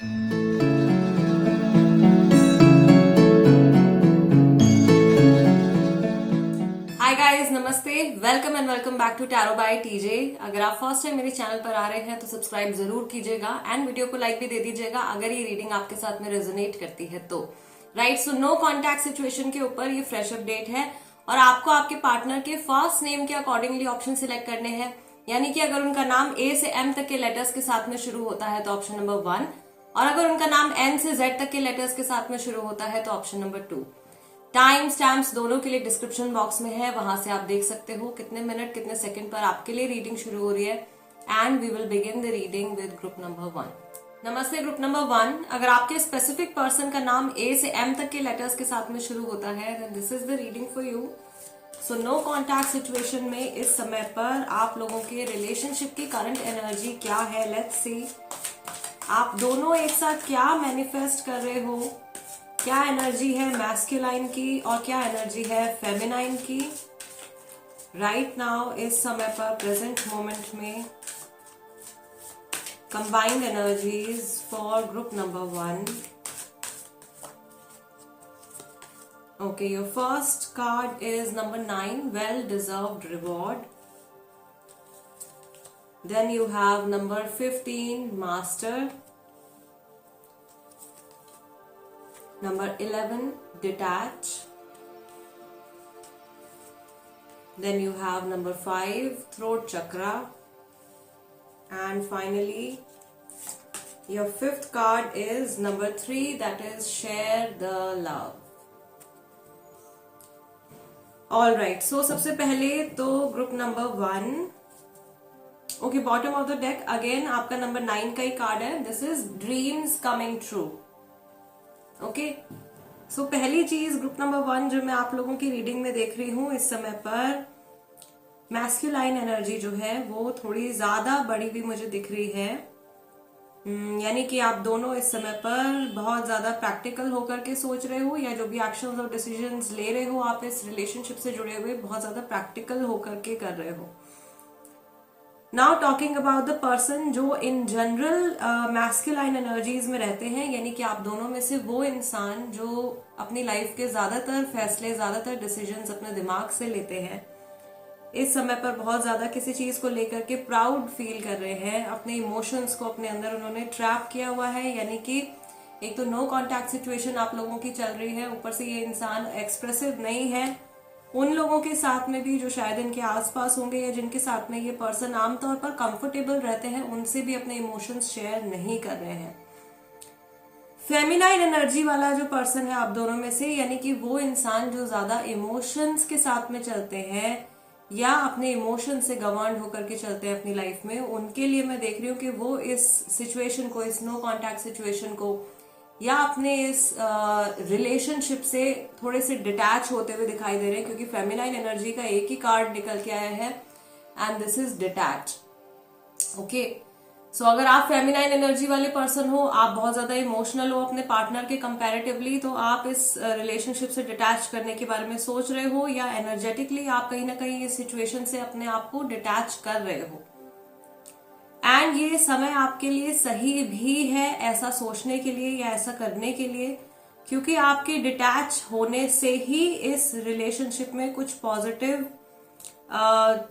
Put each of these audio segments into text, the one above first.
हाय guys, नमस्ते, welcome and welcome back to tarot by TJ. अगर आप फर्स्ट टाइम मेरे चैनल पर आ रहे हैं तो सब्सक्राइब जरूर कीजिएगा एंड वीडियो को लाइक भी दे दीजिएगा अगर ये रीडिंग आपके साथ में रेजोनेट करती है तो। Right, so no contact situation के ऊपर ये फ्रेश अपडेट है और आपको आपके पार्टनर के फर्स्ट नेम के अकॉर्डिंगली ऑप्शन सिलेक्ट करने हैं। यानी कि अगर उनका नाम ए से एम तक के लेटर्स के साथ में शुरू होता है तो ऑप्शन नंबर 1, और अगर उनका नाम एन से जेड तक के लेटर्स के साथ में शुरू होता है तो ऑप्शन नंबर 2। टाइम स्टैम्प्स दोनों के लिए डिस्क्रिप्शन बॉक्स में है, वहां से आप देख सकते हो कितने मिनट कितने सेकंड पर आपके लिए रीडिंग शुरू हो रही है। And we will begin the reading with group number 1। नमस्ते ग्रुप नंबर 1। अगर आपके स्पेसिफिक पर्सन का नाम ए से एम तक के लेटर्स के साथ में शुरू होता है then this is the reading for you. So no contact situation में इस समय पर आप लोगों के रिलेशनशिप की करंट एनर्जी क्या है, लेट्स सी। आप दोनों एक साथ क्या मैनिफेस्ट कर रहे हो, क्या एनर्जी है मैस्कुलाइन की और क्या एनर्जी है फेमिनाइन की राइट नाउ इस समय पर प्रेजेंट मोमेंट में। Combined energies for group number 1। Okay, your first card is number 9, well deserved reward. Then you have number 15, master. Number 11, detach. Then you have number 5, throat chakra. And finally, your fifth card is number 3, that is share the love. Alright, so सबसे पहले तो group number 1। Okay, bottom of the deck again आपका number 9 का ही card है। This is dreams coming true. Okay, so पहली चीज group number 1 जो मैं आप लोगों की रीडिंग में देख रही हूं इस समय पर, मैस्कुलाइन एनर्जी जो है वो थोड़ी ज्यादा बढ़ी हुई मुझे दिख रही है। यानी कि आप दोनों इस समय पर बहुत ज्यादा प्रैक्टिकल होकर के सोच रहे हो, या जो भी एक्शंस और डिसीजंस ले रहे हो आप इस रिलेशनशिप से जुड़े हुए बहुत ज्यादा प्रैक्टिकल होकर के कर रहे हो। Now talking about the person जो इन जनरल मैस्कुलाइन एनर्जीज में रहते हैं, यानी कि आप दोनों में से वो इंसान जो अपनी लाइफ के ज्यादातर फैसले, ज्यादातर डिसीजंस अपने दिमाग से लेते हैं, इस समय पर बहुत ज्यादा किसी चीज को लेकर के प्राउड फील कर रहे हैं। अपने इमोशंस को अपने अंदर उन्होंने ट्रैप किया हुआ है। यानी कि एक तो नो कॉन्टैक्ट सिचुएशन आप लोगों की चल रही है, ऊपर से ये इंसान एक्सप्रेसिव नहीं है। उन लोगों के साथ में भी जो शायद इनके आसपास होंगे या जिनके साथ में ये पर्सन आमतौर पर कंफर्टेबल रहते हैं, उनसे भी अपने इमोशंस शेयर नहीं कर रहे हैं। फेमिनाइन एनर्जी वाला जो पर्सन है आप दोनों में से, यानी कि वो इंसान जो ज्यादा इमोशंस के साथ में चलते हैं या अपने इमोशन से गवर्न होकर के चलते हैं अपनी लाइफ में, उनके लिए मैं देख रही हूँ कि वो इस सिचुएशन को, इस नो कॉन्टैक्ट सिचुएशन को या अपने इस रिलेशनशिप से थोड़े से डिटैच होते हुए दिखाई दे रहे हैं, क्योंकि फेमिनाइन एनर्जी का एक ही कार्ड निकल के आया है and this is detach. Okay, so अगर आप फेमिनाइन एनर्जी वाले पर्सन हो, आप बहुत ज्यादा इमोशनल हो अपने पार्टनर के कंपैरेटिवली, तो आप इस रिलेशनशिप से डिटैच करने के बारे में सोच रहे हो, या एनर्जेटिकली आप कहीं ना कहीं इस सिचुएशन से अपने आप को डिटैच कर रहे हो। एंड ये समय आपके लिए सही भी है ऐसा सोचने के लिए या ऐसा करने के लिए, क्योंकि आपके डिटैच होने से ही इस रिलेशनशिप में कुछ पॉजिटिव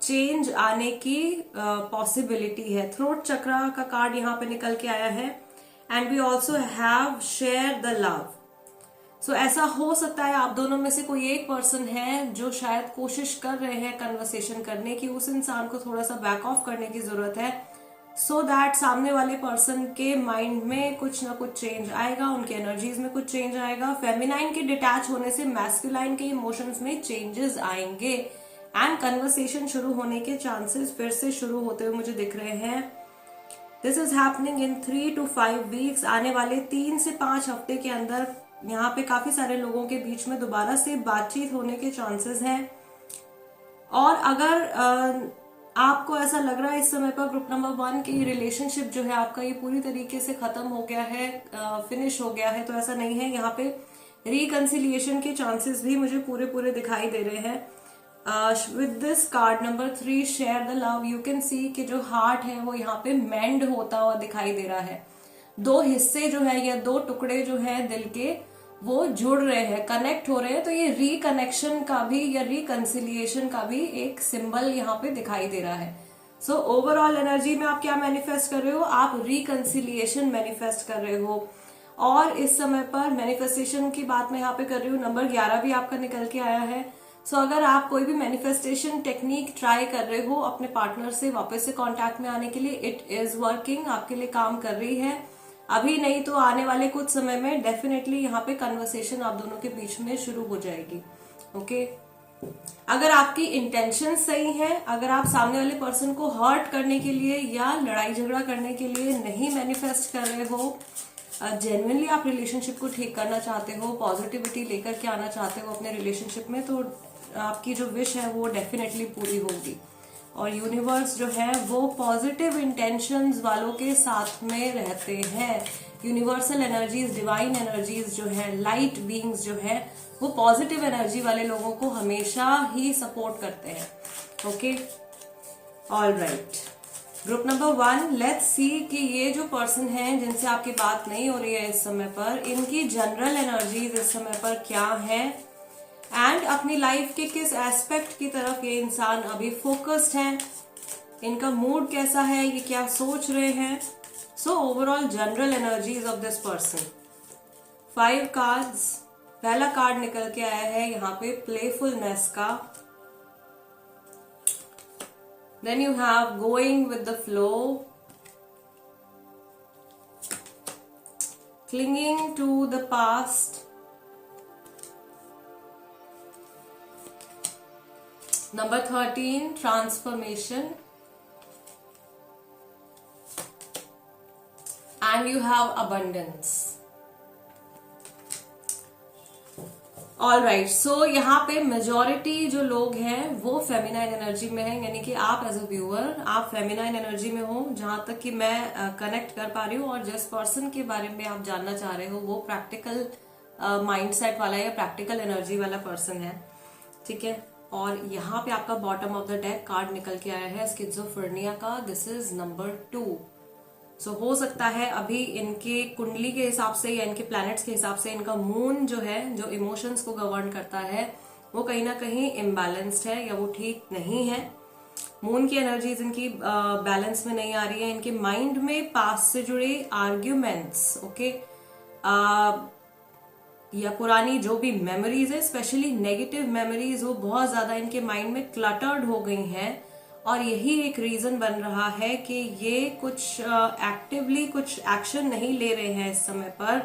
चेंज आने की पॉसिबिलिटी है। थ्रोट चक्रा का कार्ड यहाँ पे निकल के आया है and we also have share the love. So ऐसा हो सकता है आप दोनों में से कोई एक पर्सन है जो शायद कोशिश कर रहे हैं कन्वर्सेशन करने की, उस इंसान को थोड़ा सा बैक ऑफ करने की जरूरत है सो दैट सामने वाले पर्सन के माइंड में कुछ ना कुछ चेंज आएगा, उनके एनर्जीज में कुछ चेंज आएगा। फेमिनाइन के डिटैच होने से मैस्कुलाइन के इमोशंस में चेंजेस आएंगे एंड कन्वर्सेशन शुरू होने के चांसेस फिर से शुरू होते हुए मुझे दिख रहे हैं। This is happening in 3 to 5 weeks. आने वाले 3 से 5 हफ्ते के अंदर यहाँ पे काफी सारे लोगों के बीच में दोबारा से बातचीत होने के चांसेस हैं। और अगर आपको ऐसा लग रहा है इस समय पर ग्रुप नंबर 1 की रिलेशनशिप जो है आपका ये पूरी तरीके से खत्म हो गया है, फिनिश हो गया है, तो ऐसा नहीं है। यहाँ पे रिकंसिलिएशन के चांसेस भी मुझे पूरे पूरे दिखाई दे रहे हैं। With this card number 3, share the love, you can सी कि जो हार्ट है वो यहाँ पे मेंड होता हुआ दिखाई दे रहा है। दो हिस्से जो है या दो टुकड़े जो है दिल के वो जुड़ रहे हैं, कनेक्ट हो रहे हैं, तो ये रिकनेक्शन का भी या रिकंसिलिएशन का भी एक सिंबल यहाँ पे दिखाई दे रहा है। सो ओवरऑल एनर्जी में आप क्या मैनिफेस्ट कर रहे हो, आप रिकंसिलिएशन मैनिफेस्ट कर रहे हो। और इस समय पर मैनिफेस्टेशन की बात मैं यहाँ पे कर रही हूँ, नंबर 11 भी आपका निकल के आया है। सो अगर आप कोई भी मैनिफेस्टेशन टेक्निक ट्राई कर रहे हो अपने पार्टनर से वापस से कांटेक्ट में आने के लिए, इट इज वर्किंग, आपके लिए काम कर रही है। अभी नहीं तो आने वाले कुछ समय में डेफिनेटली यहाँ पे कन्वर्सेशन आप दोनों के बीच में शुरू हो जाएगी। ओके, अगर आपकी इंटेंशन सही है, अगर आप सामने वाले पर्सन को हर्ट करने के लिए या लड़ाई झगड़ा करने के लिए नहीं मैनिफेस्ट कर रहे हो, जेन्युइनली आप रिलेशनशिप को ठीक करना चाहते हो, पॉजिटिविटी लेकर के आना चाहते हो अपने रिलेशनशिप में, तो आपकी जो विश है वो डेफिनेटली पूरी होगी। और यूनिवर्स जो है वो पॉजिटिव इंटेंशंस वालों के साथ में रहते हैं। यूनिवर्सल एनर्जीज, डिवाइन एनर्जीज जो है, लाइट बीइंग्स जो है, वो पॉजिटिव एनर्जी वाले लोगों को हमेशा ही सपोर्ट करते हैं। Okay, all right, group number 1, let's see कि ये जो पर्सन है जिनसे आपकी बात नहीं हो रही है इस समय पर, इनकी जनरल एनर्जीज इस समय पर क्या है एंड अपनी लाइफ के किस एस्पेक्ट की तरफ ये इंसान अभी फोकस्ड है, इनका मूड कैसा है, ये क्या सोच रहे हैं। So overall general energies of this person. 5 cards, पहला कार्ड निकल के आया है यहाँ पे प्लेफुलनेस का। Then you have going with the flow, clinging to the past, number 13 transformation, and you have abundance. All right, so यहाँ पे मेजोरिटी जो लोग हैं वो फेमिनाइन एनर्जी में हैं, यानी कि आप एज अ व्यूअर आप फेमिनाइन एनर्जी में हो, जहां तक कि मैं कनेक्ट कर पा रही हूँ। और जिस पर्सन के बारे में आप जानना चाह रहे हो वो प्रैक्टिकल माइंडसेट वाला या प्रैक्टिकल एनर्जी वाला पर्सन है, ठीक है। और यहाँ पे आपका bottom of the deck card निकल के आया है स्किज़ोफ्रेनिया का। This is number 2। सो हो सकता है अभी इनके कुंडली के हिसाब से या इनके प्लैनेट्स के हिसाब से इनका मून जो है, जो इमोशंस को गवर्न करता है, वो कहीं ना कहीं इम्बैलेंस्ड है या वो ठीक नहीं है। मून की एनर्जीज इनकी बैलेंस में नहीं आ रही है। इनके माइंड में पास्ट से जुड़े आर्ग्यूमेंट्स, ओके, या पुरानी जो भी मेमोरीज है, स्पेशली नेगेटिव मेमोरीज, वो बहुत ज्यादा इनके माइंड में क्लटर्ड हो गई हैं। और यही एक रीजन बन रहा है कि ये कुछ एक्टिवली कुछ एक्शन नहीं ले रहे हैं इस समय पर।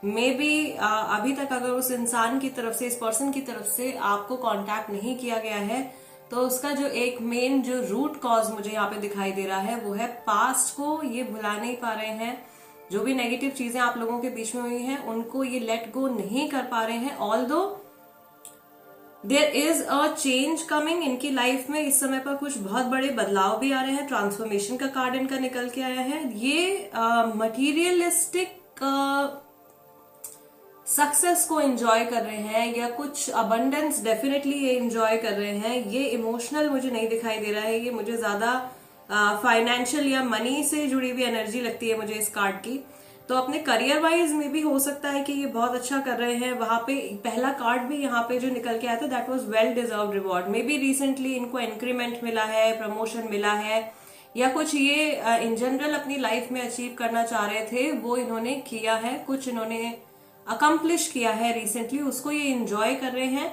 मे बी अभी तक अगर उस इंसान की तरफ से, इस पर्सन की तरफ से आपको कांटेक्ट नहीं किया गया है, तो उसका जो एक मेन जो रूट कॉज मुझे यहाँ पे दिखाई दे रहा है वो है पास्ट को ये भुला नहीं पा रहे हैं। जो भी नेगेटिव चीजें आप लोगों के बीच में हुई हैं उनको ये लेट गो नहीं कर पा रहे हैं। Although there is a change coming इनकी लाइफ में, इस समय पर कुछ बहुत बड़े बदलाव भी आ रहे हैं। ट्रांसफॉर्मेशन का कार्ड इनका निकल के आया है। ये मटीरियलिस्टिक सक्सेस को एंजॉय कर रहे हैं या कुछ अबंडेंस डेफिनेटली ये एंजॉय कर रहे हैं। ये इमोशनल मुझे नहीं दिखाई दे रहा है, ये मुझे ज्यादा फाइनेंशियल या मनी से जुड़ी हुई एनर्जी लगती है मुझे इस कार्ड की। तो अपने करियर वाइज में भी हो सकता है कि ये बहुत अच्छा कर रहे हैं। वहां पे पहला कार्ड भी यहाँ पे जो निकल के आया था, that was well deserved reward. May be recently इनको इंक्रीमेंट मिला है, प्रमोशन मिला है, या कुछ ये इन जनरल अपनी लाइफ में अचीव करना चाह रहे थे वो इन्होंने किया है, कुछ इन्होंने अकम्प्लिश किया है रिसेंटली, उसको ये इंजॉय कर रहे हैं।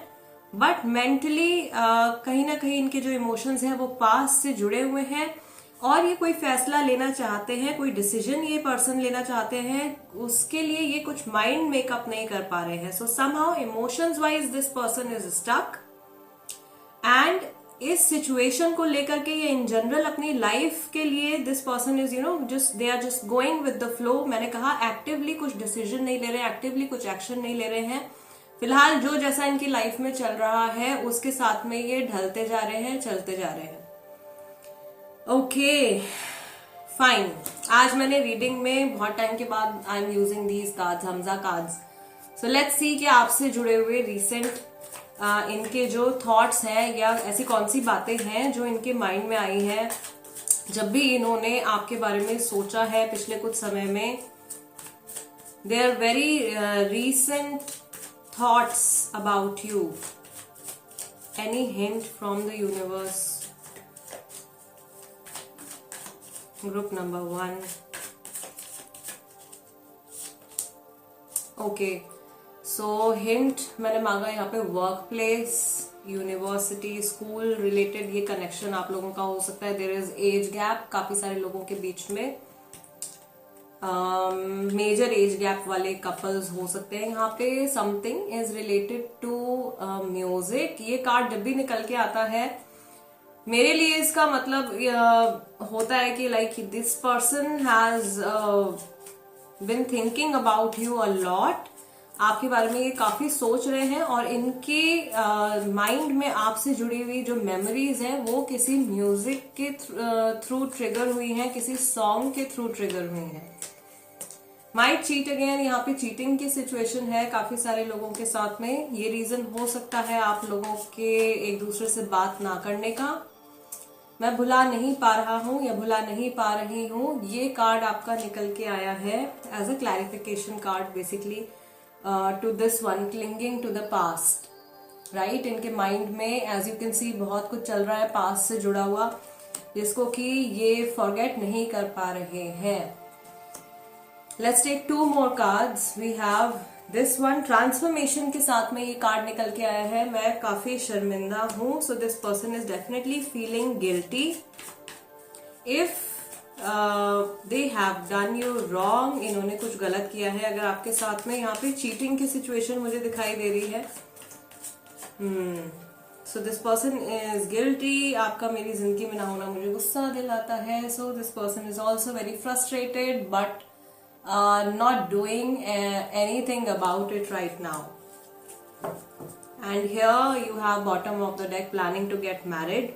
बट मेंटली कहीं ना कहीं इनके जो इमोशंस हैं वो पास्ट से जुड़े हुए हैं और ये कोई फैसला लेना चाहते हैं, कोई डिसीजन ये पर्सन लेना चाहते हैं, उसके लिए ये कुछ माइंड मेकअप नहीं कर पा रहे हैं। So somehow emotions wise this person is stuck and इस सिचुएशन को लेकर के ये इन जनरल अपनी लाइफ के लिए this person is just they are just going with the flow. मैंने कहा एक्टिवली कुछ डिसीजन नहीं ले रहे, एक्टिवली कुछ एक्शन नहीं ले रहे हैं। फिलहाल जो जैसा इनकी लाइफ में चल रहा है उसके साथ में ये ढलते जा रहे हैं, चलते जा रहे हैं। ओके फाइन, आज मैंने रीडिंग में बहुत टाइम के बाद I am using these cards, Hamza cards. So let's see कि आपसे जुड़े हुए रिसेंट इनके जो थॉट्स हैं या ऐसी कौन सी बातें हैं जो इनके माइंड में आई हैं जब भी इन्होंने आपके बारे में सोचा है पिछले कुछ समय में। their very recent thoughts about you. Any hint from the universe? Group number 1. Okay, so hint मैंने मांगा यहाँ पे work place, university, school related ये कनेक्शन आप लोगों का हो सकता है. देयर इज एज गैप काफी सारे लोगों के बीच में. मेजर एज गैप वाले कपल्स हो सकते हैं यहाँ पे. Something is related to music. ये कार्ड जब भी निकल के आता है मेरे लिए इसका मतलब होता है कि like this person has been thinking about you a lot. आपके बारे में ये काफी सोच रहे हैं और इनके माइंड में आपसे जुड़ी हुई जो मेमोरीज हैं वो किसी म्यूजिक के थ्रू ट्रिगर हुई हैं, किसी सॉन्ग के थ्रू ट्रिगर हुई हैं. माइट चीट अगेन, यहाँ पे चीटिंग की सिचुएशन है काफी सारे लोगों के साथ में. ये रीजन हो सकता है आप लोगों के एक दूसरे से बात ना करने का. मैं भुला नहीं पा रहा हूं या भुला नहीं पा रही हूं, ये कार्ड आपका निकल के आया है as a clarification card basically to this one, clinging to the past. Right, इनके माइंड में एज यू कैन सी बहुत कुछ चल रहा है पास्ट से जुड़ा हुआ, जिसको कि ये फॉरगेट नहीं कर पा रहे हैं. Let's take 2 more cards. We have this one. Transformation के साथ में ये कार्ड निकल के आया है. मैं काफी शर्मिंदा हूं. सो this person is definitely feeling guilty if they have done you wrong. इन्होंने कुछ गलत किया है अगर आपके साथ में. यहाँ पे चीटिंग की सिचुएशन मुझे दिखाई दे रही है. सो दिस पर्सन इज गिल्टी. आपका मेरी जिंदगी में ना होना मुझे गुस्सा दिलाता है. सो this person is also very frustrated but not doing anything about it right now. And here you have bottom of the deck, planning to get married.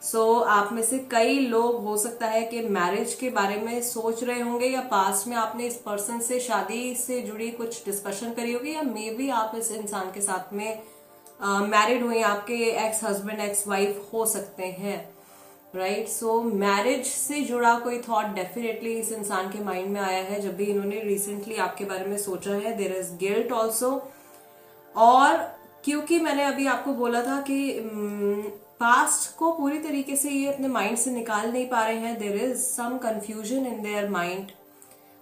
So आप में से कई लोग हो सकता है कि मैरिज के बारे में सोच रहे होंगे या पास्ट में आपने इस पर्सन से शादी से जुड़ी कुछ डिस्कशन करी होगी, या मे बी आप इस इंसान के साथ में मैरिड हुए, आपके एक्स हस्बैंड एक्स वाइफ हो सकते हैं. राइट, सो मैरिज से जुड़ा कोई थॉट डेफिनेटली इस इंसान के माइंड में आया है जब भी इन्होंने रिसेंटली आपके बारे में सोचा है. There is guilt also. और क्योंकि मैंने अभी आपको बोला था कि पास्ट को पूरी तरीके से ये अपने माइंड से निकाल नहीं पा रहे हैं. There is some confusion in their mind.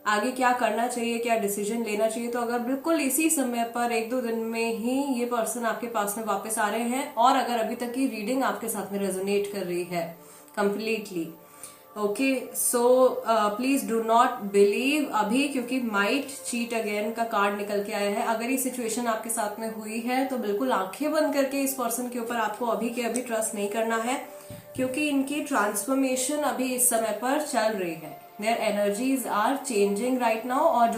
आगे क्या करना चाहिए, क्या डिसीजन लेना चाहिए. तो अगर बिल्कुल इसी समय पर 1-2 दिन में ही ये पर्सन आपके पास में वापस आ रहे हैं, और अगर अभी तक की रीडिंग आपके साथ में रेजोनेट कर रही है completely, okay, so please do not believe अभी, क्योंकि might cheat again का कार्ड निकल के आया है. अगर ये सिचुएशन आपके साथ में हुई है तो बिल्कुल आंखें बंद करके इस पर्सन के ऊपर आपको अभी के अभी ट्रस्ट नहीं करना है, क्योंकि इनकी ट्रांसफॉर्मेशन अभी इस समय पर चल रही है. Their energies are changing right now. और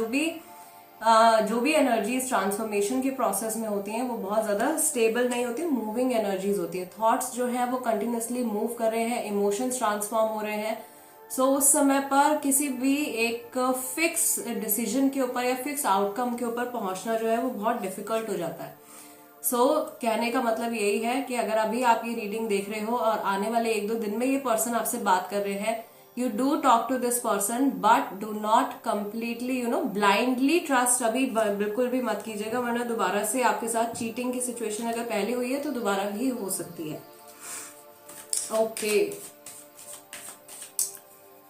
जो भी एनर्जीज ट्रांसफॉर्मेशन के प्रोसेस में होती हैं वो बहुत ज्यादा स्टेबल नहीं होती, मूविंग एनर्जीज होती है. थॉट्स जो है वो कंटिन्यूसली मूव कर रहे हैं, इमोशंस ट्रांसफॉर्म हो रहे हैं. सो उस समय पर किसी भी एक फिक्स डिसीजन के ऊपर या फिक्स आउटकम के ऊपर पहुंचना जो है वो बहुत डिफिकल्ट हो जाता है. सो कहने का मतलब यही है कि अगर अभी आप ये रीडिंग देख रहे हो और आने वाले 1-2 दिन में ये पर्सन आपसे बात कर रहे हैं, you do talk to this person but do not completely blindly trust. अभी बिल्कुल भी मत कीजिएगा, वरना दोबारा से आपके साथ चीटिंग की सिचुएशन अगर पहले हुई है तो दोबारा भी हो सकती है. Okay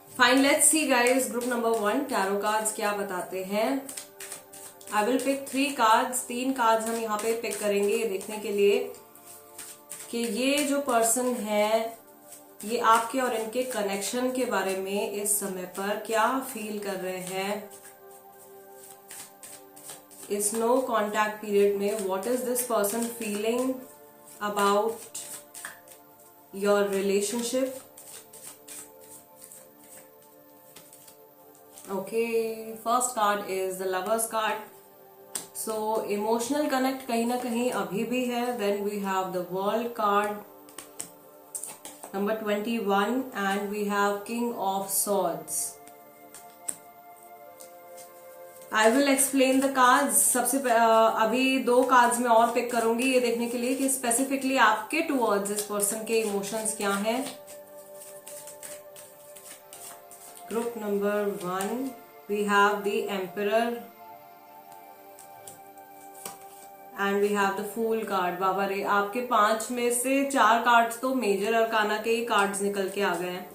fine, let's see guys. Group number 1 tarot cards क्या बताते हैं. I will pick 3 cards. 3 cards हम यहाँ पे पिक करेंगे ये देखने के लिए कि ये जो पर्सन है ये आपके और इनके कनेक्शन के बारे में इस समय पर क्या फील कर रहे हैं. इस नो कॉन्टैक्ट पीरियड में what is this person feeling about your relationship. Okay, first card is the lovers card. So emotional connect कहीं ना कहीं अभी भी है. Then we have the world card number 21 and we have King of Swords. I will explain the cards. सबसे अभी 2 cards में और पिक करूंगी ये देखने के लिए कि स्पेसिफिकली आपके टुवर्ड्स इस पर्सन के इमोशंस क्या हैं. Group number 1 we have the Emperor and we have the fool card. बाबा रे, आपके 5 में से 4 कार्ड्स तो मेजर अरकाना के ही कार्ड्स निकल के आ गए हैं।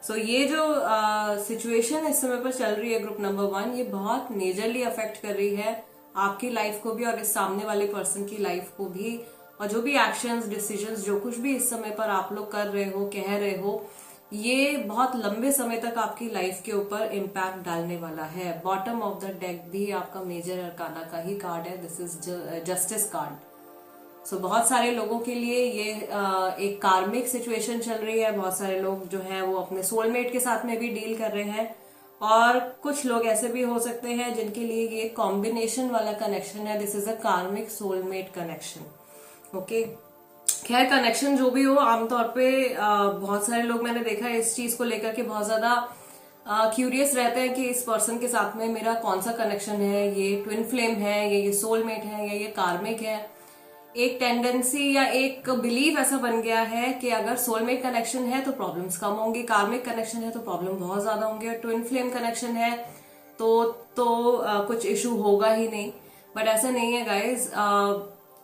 सो ये जो सिचुएशन इस समय पर चल रही है ग्रुप नंबर 1, ये बहुत मेजरली अफेक्ट कर रही है आपकी लाइफ को भी और इस सामने वाले पर्सन की लाइफ को भी। और जो भी एक्शंस, डिसीजंस, जो कुछ भी इस समय पर आप लोग कर रहे हो, कह रहे हो, ये बहुत लंबे समय तक आपकी लाइफ के ऊपर इम्पैक्ट डालने वाला है। बॉटम ऑफ द डेक भी आपका मेजर अरकाना का ही कार्ड है। This is justice card. So बहुत सारे लोगों के लिए ये एक कार्मिक सिचुएशन चल रही है। बहुत सारे लोग जो हैं वो अपने सोलमेट के साथ में भी डील कर रहे हैं, और कुछ लोग ऐसे भी हो सकते हैं जिनके लिए ये कॉम्बिनेशन वाला कनेक्शन है। दिस इज अ कार्मिक सोलमेट कनेक्शन। ओके, खैर कनेक्शन जो भी हो, आमतौर पे बहुत सारे लोग मैंने देखा है इस चीज को लेकर के बहुत ज्यादा क्यूरियस रहते हैं कि इस पर्सन के साथ में मेरा कौन सा कनेक्शन है, ये ट्विन फ्लेम है, ये सोलमेट है, या ये कार्मिक है। एक टेंडेंसी या एक बिलीव ऐसा बन गया है कि अगर सोलमेट कनेक्शन है तो प्रॉब्लम्स कम होंगी, कार्मिक कनेक्शन है तो प्रॉब्लम बहुत ज्यादा होंगे, और ट्विन फ्लेम कनेक्शन है तो कुछ इशू होगा ही नहीं। बट ऐसा नहीं है गाइज।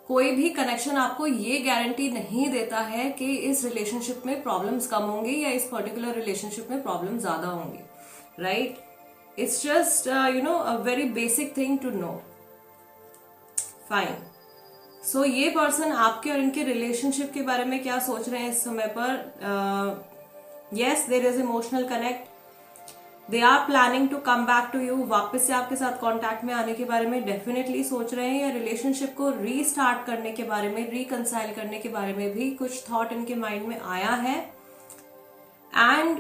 कोई भी कनेक्शन आपको ये गारंटी नहीं देता है कि इस रिलेशनशिप में प्रॉब्लम्स कम होंगी या इस पर्टिकुलर रिलेशनशिप में प्रॉब्लम ज्यादा होंगी, right? It's just a very basic thing to know. Fine. So ये पर्सन आपके और इनके रिलेशनशिप के बारे में क्या सोच रहे हैं इस समय पर? Yes, there is emotional connect. They are planning to come back to you. वापस से आपके साथ कांटेक्ट में आने के बारे में डेफिनेटली सोच रहे हैं, या रिलेशनशिप को रीस्टार्ट करने के बारे में, रिकंसाइल करने के बारे में भी कुछ थॉट इनके माइंड में आया है। And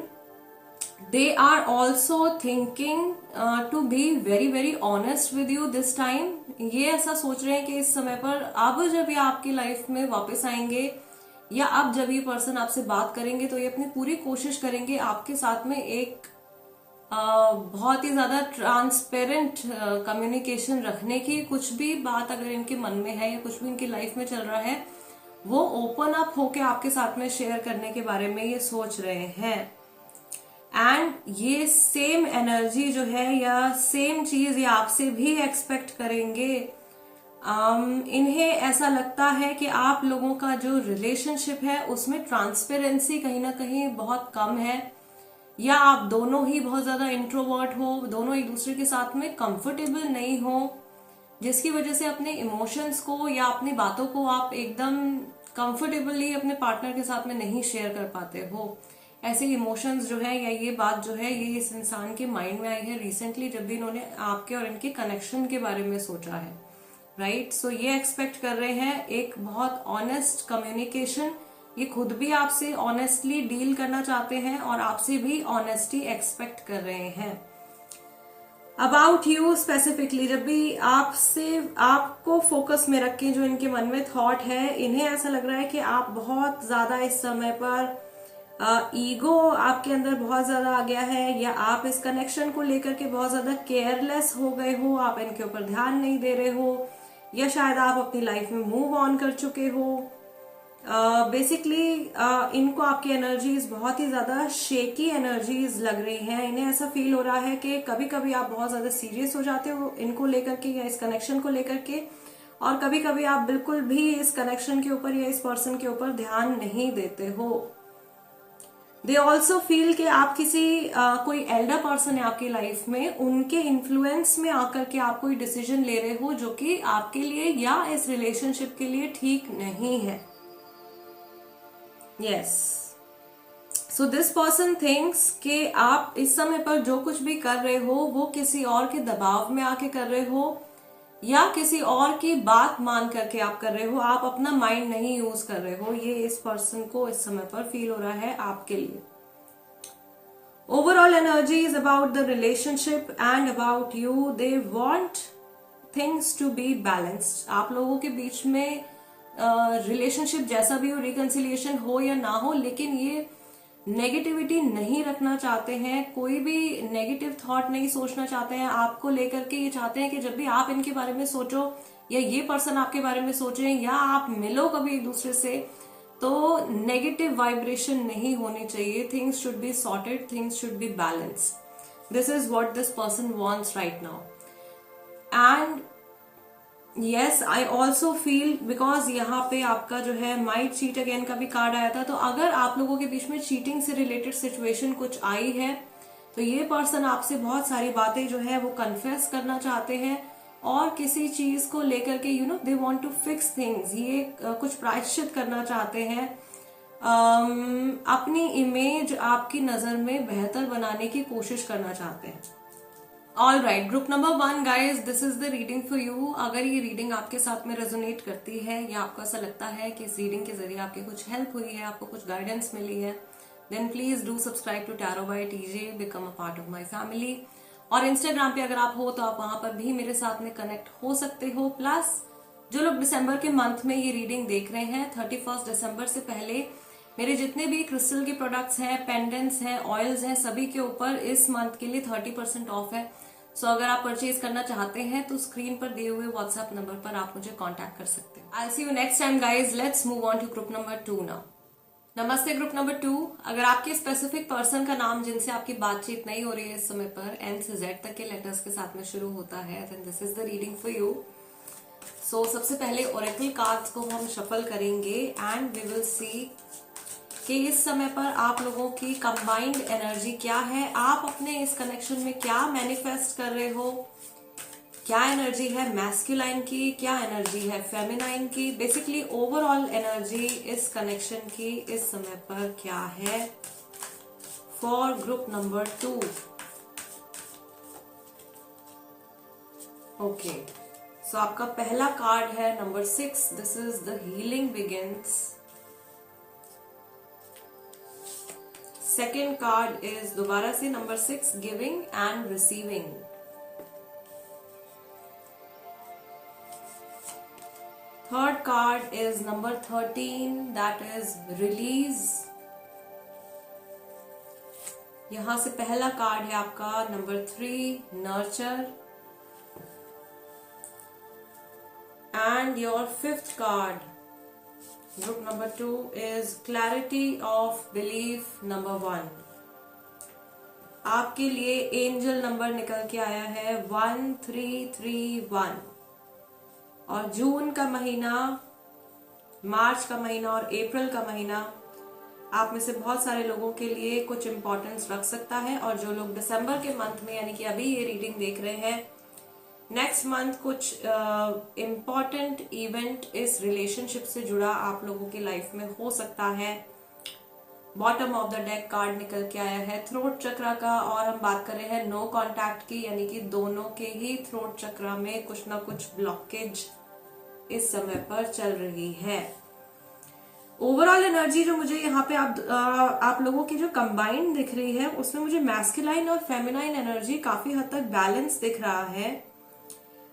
they are also thinking to be very very honest with you this time. ये ऐसा सोच रहे हैं कि इस समय पर अब जब ये आपकी लाइफ में वापस आएंगे, या अब जब ये पर्सन आपसे बात करेंगे, तो ये अपनी पूरी कोशिश करेंगे आपके साथ में एक बहुत ही ज्यादा ट्रांसपेरेंट कम्युनिकेशन रखने की। कुछ भी बात अगर इनके मन में है या कुछ भी इनकी लाइफ में चल रहा है, वो ओपन अप होके आपके साथ में शेयर करने के बारे में ये सोच रहे हैं। एंड ये सेम एनर्जी जो है या सेम चीज ये आपसे भी एक्सपेक्ट करेंगे। इन्हें ऐसा लगता है कि आप लोगों का जो रिलेशनशिप है उसमें ट्रांसपेरेंसी कहीं ना कहीं बहुत कम है, या आप दोनों ही बहुत ज्यादा इंट्रोवर्ट हो, दोनों एक दूसरे के साथ में कंफर्टेबल नहीं हो, जिसकी वजह से अपने इमोशंस को या अपनी बातों को आप एकदम कंफर्टेबली अपने पार्टनर के साथ में नहीं शेयर कर पाते हो। ऐसे इमोशंस जो है या ये बात जो है ये इस इंसान के माइंड में आई है रिसेंटली, जब भी इन्होंने आपके और इनके कनेक्शन के बारे में सोचा है, राइट? सो ये एक्सपेक्ट कर रहे हैं एक बहुत ऑनेस्ट कम्युनिकेशन। ये खुद भी आपसे ऑनेस्टली डील करना चाहते हैं और आपसे भी ऑनेस्टी एक्सपेक्ट कर रहे हैं। अबाउट यू स्पेसिफिकली, जब भी आपको फोकस में रख के जो इनके मन में थॉट है, इन्हें ऐसा लग रहा है कि आप बहुत ज्यादा इस समय पर ईगो आपके अंदर बहुत ज्यादा आ गया है, या आप इस कनेक्शन को लेकर के बहुत ज्यादा केयरलेस हो गए हो, आप इनके ऊपर ध्यान नहीं दे रहे हो, या शायद आप अपनी लाइफ में मूव ऑन कर चुके हो। बेसिकली इनको आपकी एनर्जीज बहुत ही ज्यादा शेकी एनर्जीज लग रही हैं। इन्हें ऐसा फील हो रहा है कि कभी कभी आप बहुत ज्यादा सीरियस हो जाते हो इनको लेकर के या इस कनेक्शन को लेकर के, और कभी कभी आप बिल्कुल भी इस कनेक्शन के ऊपर या इस पर्सन के ऊपर ध्यान नहीं देते हो। दे ऑल्सो फील कि आप किसी कोई एल्डर पर्सन है आपकी लाइफ में, उनके इन्फ्लुएंस में आकर के आप कोई डिसीजन ले रहे हो जो कि आपके लिए या इस रिलेशनशिप के लिए ठीक नहीं है। Yes, so this person thinks कि आप इस समय पर जो कुछ भी कर रहे हो वो किसी और के दबाव में आके कर रहे हो, या किसी और की बात मान करके आप कर रहे हो, आप अपना माइंड नहीं यूज कर रहे हो। ये इस पर्सन को इस समय पर फील हो रहा है आपके लिए। Overall energy is about the relationship and about you. They want things to be balanced. आप लोगों के बीच में रिलेशनशिप जैसा भी हो, रिकंसिलिएशन हो या ना हो, लेकिन ये नेगेटिविटी नहीं रखना चाहते हैं, कोई भी नेगेटिव थॉट नहीं सोचना चाहते हैं आपको लेकर के। ये चाहते हैं कि जब भी आप इनके बारे में सोचो या ये पर्सन आपके बारे में सोचे या आप मिलो कभी एक दूसरे से, तो नेगेटिव वाइब्रेशन नहीं होनी चाहिए। Things should be sorted, things should be balanced. This is what this person wants right now. And yes, I also feel, because यहाँ पे आपका जो है माइट चीट अगेन का भी कार्ड आया था। तो अगर आप लोगों के बीच में चीटिंग से रिलेटेड सिचुएशन कुछ आई है तो ये पर्सन आपसे बहुत सारी बातें जो है वो कन्फेस करना चाहते हैं और किसी चीज को लेकर के they want to fix things, ये कुछ प्रायश्चित करना चाहते हैं, अपनी इमेज आपकी नजर में बेहतर बनाने की कोशिश करना चाहते हैं। All right, group number 1 guys, this is the reading for you. अगर ये रीडिंग आपके साथ में रेजोनेट करती है या आपको ऐसा लगता है कि इस रीडिंग के जरिए आपकी कुछ हेल्प हुई है, आपको कुछ गाइडेंस मिली है, then please do subscribe to tarot by TJ, become a part of my family. और इंस्टाग्राम पे अगर आप हो तो आप वहां पर भी मेरे साथ में कनेक्ट हो सकते हो। प्लस जो लोग दिसंबर के मंथ में ये रीडिंग देख रहे हैं, 31 दिसंबर से पहले मेरे जितने भी क्रिस्टल के प्रोडक्ट्स हैं, पेंडेंट्स हैं, ऑयल्स हैं, सभी के ऊपर इस मंथ के लिए 30% ऑफ है। सो अगर आप परचेज करना चाहते हैं तो स्क्रीन पर दिए हुए व्हाट्सएप नंबर पर आप मुझे कांटेक्ट कर सकते हैं। I see you next time guys, let's move on to group number 2 now. नमस्ते ग्रुप नंबर 2। अगर आपके स्पेसिफिक पर्सन का नाम जिनसे आपकी बातचीत नहीं हो रही है इस समय पर एन से जेड तक के लेटर्स के साथ में शुरू होता है, then this is the reading for you. So सबसे पहले ओरेकल कार्ड्स को हम शफल करेंगे एंड वी विल सी कि इस समय पर आप लोगों की कंबाइंड एनर्जी क्या है, आप अपने इस कनेक्शन में क्या मैनिफेस्ट कर रहे हो, क्या एनर्जी है मैस्कुलाइन की, क्या एनर्जी है फेमिनाइन की, बेसिकली ओवरऑल एनर्जी इस कनेक्शन की इस समय पर क्या है फॉर ग्रुप नंबर 2। ओके, सो आपका पहला कार्ड है number 6, this is the healing begins. Second card is दोबारा से number 6, giving and receiving. Third card is number 13, that is release. यहां से पहला कार्ड है आपका number 3, nurture. And your fifth card group number 2 is clarity of belief number 1। आपके लिए angel number निकल के आया है 1331। और जून का महीना, मार्च का महीना और अप्रैल का महीना आप में से बहुत सारे लोगों के लिए कुछ इंपॉर्टेंस रख सकता है। और जो लोग दिसंबर के मंथ में यानी कि अभी ये रीडिंग देख रहे हैं, नेक्स्ट मंथ कुछ इम्पॉर्टेंट इवेंट इस रिलेशनशिप से जुड़ा आप लोगों की लाइफ में हो सकता है। Bottom of the deck card निकल के आया है थ्रोट चक्रा का, और हम बात कर रहे हैं नो कांटेक्ट की, यानी कि दोनों के ही थ्रोट चक्रा में कुछ ना कुछ ब्लॉकेज इस समय पर चल रही है। ओवरऑल एनर्जी जो मुझे यहाँ पे आप लोगों की जो कंबाइंड दिख रही है उसमें मुझे मैस्कुलाइन और फेमिनाइन एनर्जी काफी हद तक बैलेंस दिख रहा है।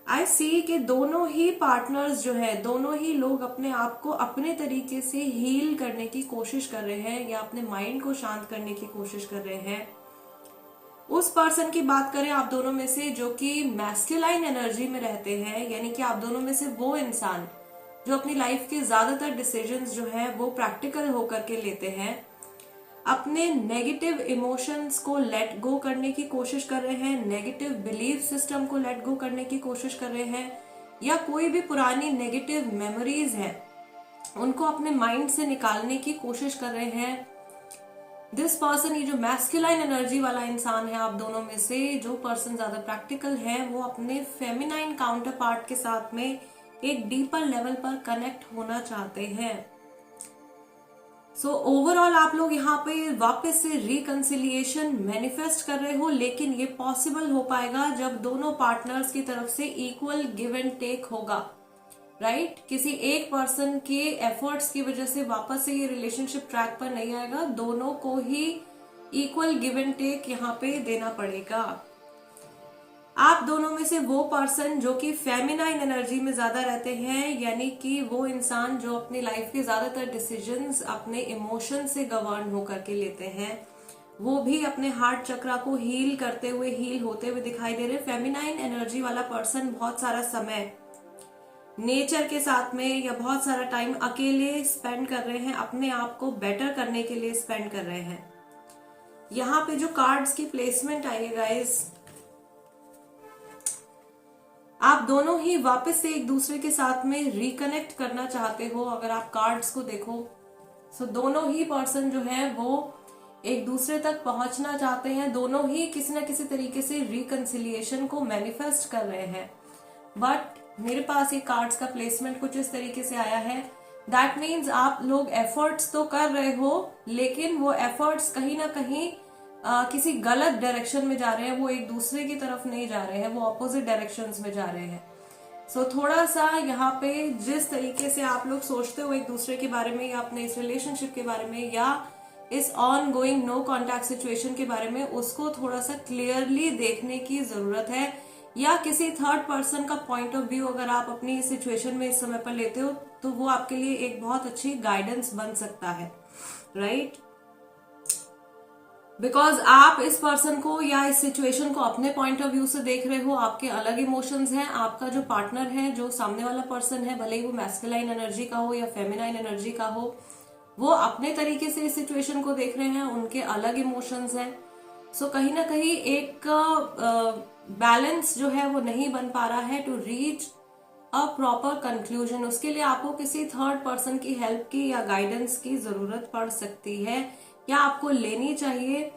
आई सी कि दोनों ही पार्टनर्स जो है, दोनों ही लोग अपने आप को अपने तरीके से हील करने की कोशिश कर रहे हैं या अपने माइंड को शांत करने की कोशिश कर रहे हैं। उस पर्सन की बात करें आप दोनों में से जो कि मैस्कुलाइन एनर्जी में रहते हैं, यानी कि आप दोनों में से वो इंसान जो अपनी लाइफ के ज्यादातर डिसीजंस जो है वो प्रैक्टिकल होकर के लेते हैं, अपने नेगेटिव इमोशंस को लेट गो करने की कोशिश कर रहे हैं, नेगेटिव बिलीफ सिस्टम को लेट गो करने की कोशिश कर रहे हैं, या कोई भी पुरानी नेगेटिव मेमोरीज है उनको अपने माइंड से निकालने की कोशिश कर रहे हैं। दिस पर्सन, ये जो मैस्कुलाइन एनर्जी वाला इंसान है आप दोनों में से, जो पर्सन ज्यादा प्रैक्टिकल है, वो अपने फेमिनाइन काउंटर पार्ट के साथ में एक डीपर लेवल पर कनेक्ट होना चाहते हैं। सो ओवरऑल आप लोग यहाँ पे वापस से रिकंसिलिएशन मैनिफेस्ट कर रहे हो, लेकिन ये पॉसिबल हो पाएगा जब दोनों पार्टनर्स की तरफ से इक्वल गिव एंड टेक होगा, राइट? किसी एक पर्सन के एफर्ट्स की वजह से वापस से ये रिलेशनशिप ट्रैक पर नहीं आएगा, दोनों को ही इक्वल गिव एंड टेक यहाँ पे देना पड़ेगा। आप दोनों में से वो पर्सन जो कि फेमिनाइन एनर्जी में ज्यादा रहते हैं, यानी कि वो इंसान जो अपनी लाइफ के ज्यादातर डिसीजंस अपने इमोशन से गवर्न होकर के लेते हैं, वो भी अपने हार्ट चक्रा को हील करते हुए, हील होते हुए दिखाई दे रहे। फेमिनाइन एनर्जी वाला पर्सन बहुत सारा समय नेचर के साथ में या बहुत सारा टाइम अकेले स्पेंड कर रहे हैं, अपने आप को बेटर करने के लिए स्पेंड कर रहे हैं। यहाँ पे जो कार्ड्स की प्लेसमेंट आई है गाइस, आप दोनों ही वापस से एक दूसरे के साथ में रिकनेक्ट करना चाहते हो। अगर आप कार्ड्स को देखो सो दोनों ही पर्सन जो है वो एक दूसरे तक पहुंचना चाहते हैं, दोनों ही किसी ना किसी तरीके से रिकंसिलिएशन को मैनिफेस्ट कर रहे हैं। बट मेरे पास ये कार्ड्स का प्लेसमेंट कुछ इस तरीके से आया है, दैट मीन्स आप लोग एफर्ट्स तो कर रहे हो, लेकिन वो एफर्ट्स कहीं ना कहीं किसी गलत डायरेक्शन में जा रहे हैं। वो एक दूसरे की तरफ नहीं जा रहे हैं, वो ऑपोजिट डायरेक्शंस में जा रहे हैं। सो थोड़ा सा यहाँ पे जिस तरीके से आप लोग सोचते हो एक दूसरे के बारे में, या अपने इस रिलेशनशिप के बारे में, या इस ongoing no contact situation के बारे में, उसको थोड़ा सा क्लियरली देखने की जरूरत है। या किसी थर्ड पर्सन का पॉइंट ऑफ व्यू अगर आप अपनी सिचुएशन में इस समय पर लेते हो तो वो आपके लिए एक बहुत अच्छी गाइडेंस बन सकता है, राइट? बिकॉज आप इस पर्सन को या इस सिचुएशन को अपने पॉइंट ऑफ व्यू से देख रहे हो, आपके अलग इमोशंस हैं। आपका जो पार्टनर है, जो सामने वाला पर्सन है, भले ही वो मैस्कुलाइन एनर्जी का हो या फेमिनाइन एनर्जी का हो, वो अपने तरीके से इस सिचुएशन को देख रहे हैं, उनके अलग इमोशंस हैं। सो कहीं ना कहीं एक बैलेंस जो है वो नहीं बन पा रहा है to reach a proper conclusion. उसके लिए आपको किसी थर्ड पर्सन की हेल्प की या गाइडेंस की जरूरत पड़ सकती है, या आपको लेनी चाहिए,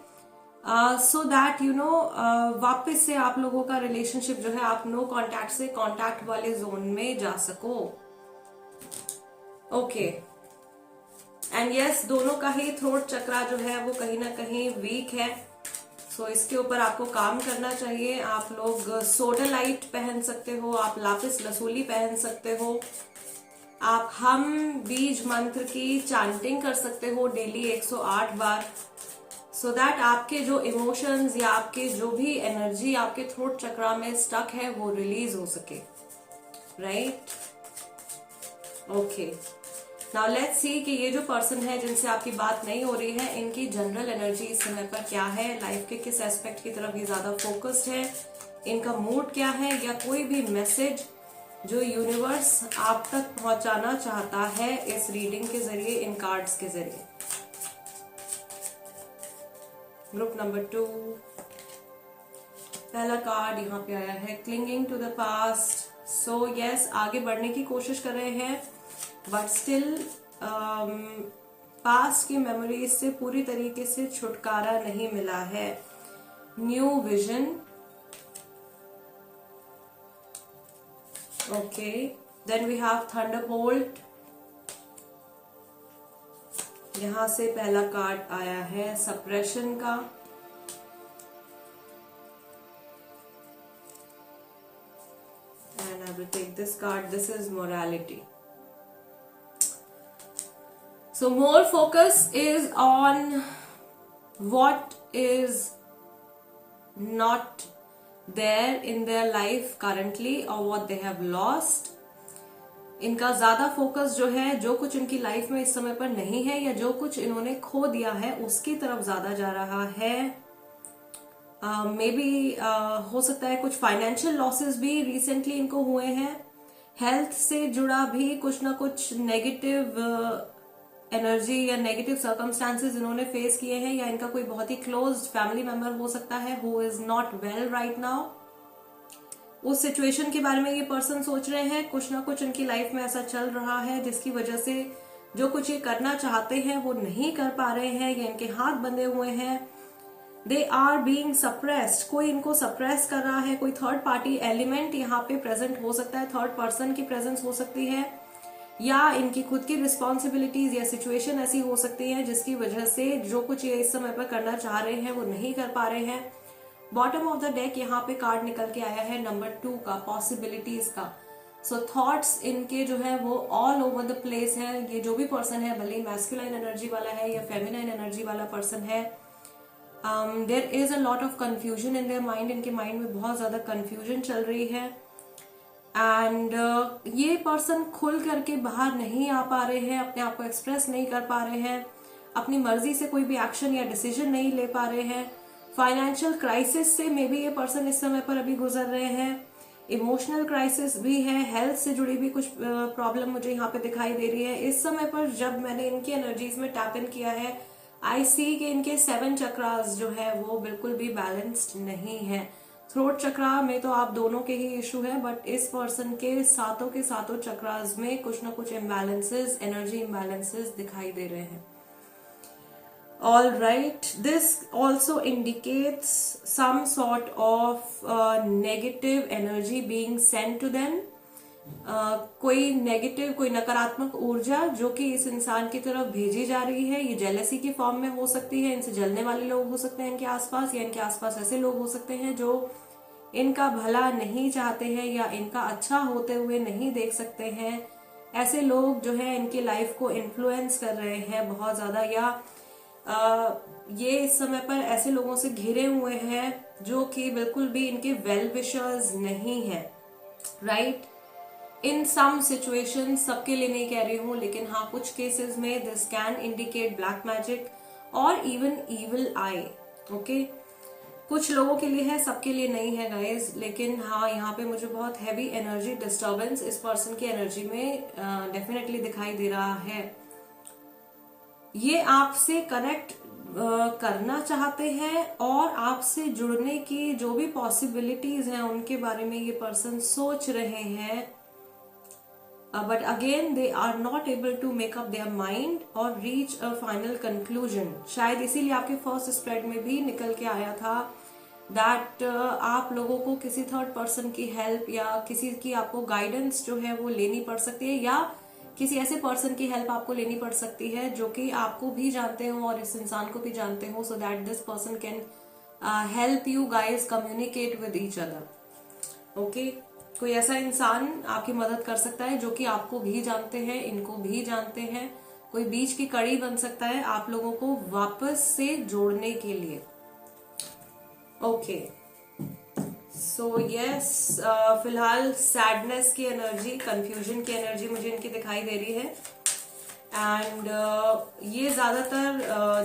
सो दैट यू नो वापस से आप लोगों का रिलेशनशिप जो है आप नो कॉन्टैक्ट से कॉन्टैक्ट वाले जोन में जा सको। ओके, एंड यस, दोनों का ही थ्रोट चक्रा जो है वो कहीं ना कहीं वीक है। सो इसके ऊपर आपको काम करना चाहिए। आप लोग सोडालाइट पहन सकते हो, आप लापिस लसूली पहन सकते हो, आप हम बीज मंत्र की चांटिंग कर सकते हो डेली 108 बार, सो दैट आपके जो इमोशंस या आपके जो भी एनर्जी आपके थ्रोट चक्रा में स्टक है वो रिलीज हो सके, right? Okay, now let's see कि ये जो पर्सन है जिनसे आपकी बात नहीं हो रही है, इनकी जनरल एनर्जी इस समय पर क्या है, लाइफ के किस एस्पेक्ट की तरफ ये ज्यादा फोकस्ड है, इनका मूड क्या है, या कोई भी मैसेज जो यूनिवर्स आप तक पहुंचाना चाहता है इस रीडिंग के जरिए, इन कार्ड्स के जरिए। ग्रुप नंबर 2, पहला कार्ड यहाँ पे आया है clinging to the past. So yes, आगे बढ़ने की कोशिश कर रहे हैं, बट स्टिल पास्ट की मेमोरीज से पूरी तरीके से छुटकारा नहीं मिला है। New vision, okay, then we have thunderbolt. यहां से पहला कार्ड आया है सप्रेशन का, and I will take this card, this is morality. So more focus is on what is not there in their life currently or what they have lost. इनका ज्यादा focus जो है, जो कुछ इनकी लाइफ में इस समय पर नहीं है या जो कुछ इन्होंने खो दिया है उसकी तरफ ज्यादा जा रहा है। मे बी हो सकता है कुछ फाइनेंशियल लॉसेस भी रिसेंटली इनको हुए हैं, हेल्थ से जुड़ा भी कुछ ना कुछ नेगेटिव एनर्जी या नेगेटिव सर्कमस्टांसेस इन्होंने फेस किए हैं, या इनका कोई बहुत ही क्लोज फैमिली मेंबर हो सकता है who is not well right now. उस सिचुएशन के बारे में ये पर्सन सोच रहे हैं, कुछ ना कुछ इनकी लाइफ में ऐसा चल रहा है जिसकी वजह से जो कुछ ये करना चाहते हैं वो नहीं कर पा रहे हैं, या इनके हाथ बंधे हुए हैं। दे आर बीइंग सप्रेस्ड, कोई इनको सप्रेस कर रहा है, कोई थर्ड पार्टी एलिमेंट यहाँ पे प्रेजेंट हो सकता है, थर्ड पर्सन की प्रेजेंस हो सकती है, या इनकी खुद की रिस्पॉन्सिबिलिटीज या सिचुएशन ऐसी हो सकती है जिसकी वजह से जो कुछ ये इस समय पर करना चाह रहे हैं वो नहीं कर पा रहे हैं। बॉटम ऑफ द डेक यहाँ पे कार्ड निकल के आया है नंबर 2 का, पॉसिबिलिटीज का। सो थॉट्स इनके जो है वो ऑल ओवर द प्लेस है। ये जो भी पर्सन है, भले ही मैस्कुलाइन एनर्जी वाला है या फेमिनाइन एनर्जी वाला पर्सन है, there is a lot of confusion in their mind. इनके माइंड में बहुत ज्यादा कंफ्यूजन चल रही है, एंड ये पर्सन खुल करके बाहर नहीं आ पा रहे हैं, अपने आप को एक्सप्रेस नहीं कर पा रहे हैं, अपनी मर्जी से कोई भी एक्शन या डिसीजन नहीं ले पा रहे हैं। फाइनेंशियल क्राइसिस से मे बी ये पर्सन इस समय पर अभी गुजर रहे हैं, इमोशनल क्राइसिस भी है, हेल्थ से जुड़ी भी कुछ प्रॉब्लम मुझे यहाँ पे दिखाई दे रही है। इस समय पर जब मैंने इनकी एनर्जीज में टैप इन किया है, आई सी कि इनके 7 चक्रास जो है वो बिल्कुल भी बैलेंस्ड नहीं है। थ्रोट चक्रा में तो आप दोनों के ही इशू है, बट इस पर्सन के सातों चक्रास में कुछ ना कुछ इम्बैलेंसेस, एनर्जी इम्बैलेंसेस दिखाई दे रहे हैं. All right, this also indicates some sort of negative energy being sent to them. कोई नेगेटिव, कोई नकारात्मक ऊर्जा जो कि इस इंसान की तरफ भेजी जा रही है. ये जेलसी की फॉर्म में हो सकती है, इनसे जलने वाले लोग हो सकते हैं इनके आसपास, या इनके आसपास ऐसे लोग हो सकते हैं जो इनका भला नहीं चाहते हैं या इनका अच्छा होते हुए नहीं देख सकते हैं. ऐसे लोग जो है इनकी लाइफ को इन्फ्लुएंस कर रहे हैं बहुत ज्यादा, या ये इस समय पर ऐसे लोगों से घिरे हुए हैं जो कि बिल्कुल भी इनके वेल विशर्स नहीं है. राइट, इन सम सिचुएशन, सबके लिए नहीं कह रही हूं, लेकिन हाँ कुछ केसेस में this can indicate black magic और इवन इविल आई. ओके, कुछ लोगों के लिए है, सबके लिए नहीं है गाइज. लेकिन हाँ यहाँ पे मुझे बहुत हैवी एनर्जी डिस्टर्बेंस इस पर्सन की एनर्जी में डेफिनेटली दिखाई दे रहा है. ये आपसे कनेक्ट करना चाहते हैं और आपसे जुड़ने की जो भी पॉसिबिलिटीज हैं उनके बारे में ये पर्सन सोच रहे हैं, but again they are not able to make up their mind और रीच अ फाइनल कंक्लूजन. शायद इसीलिए आपके फर्स्ट स्प्रेड में भी निकल के आया था दैट आप लोगों को किसी थर्ड पर्सन की हेल्प या किसी की आपको गाइडेंस जो है वो लेनी पड़ सकती है, या किसी ऐसे पर्सन की हेल्प आपको लेनी पड़ सकती है जो कि आपको भी जानते हो और इस इंसान को भी जानते हो, सो that this person can help you guys communicate with each other. Okay, कोई ऐसा इंसान आपकी मदद कर सकता है जो कि आपको भी जानते हैं, इनको भी जानते हैं. कोई बीच की कड़ी बन सकता है आप लोगों को वापस से जोड़ने के लिए. ओके, सो यस, फिलहाल सैडनेस की एनर्जी, कंफ्यूजन की एनर्जी मुझे इनकी दिखाई दे रही है. एंड ये ज्यादातर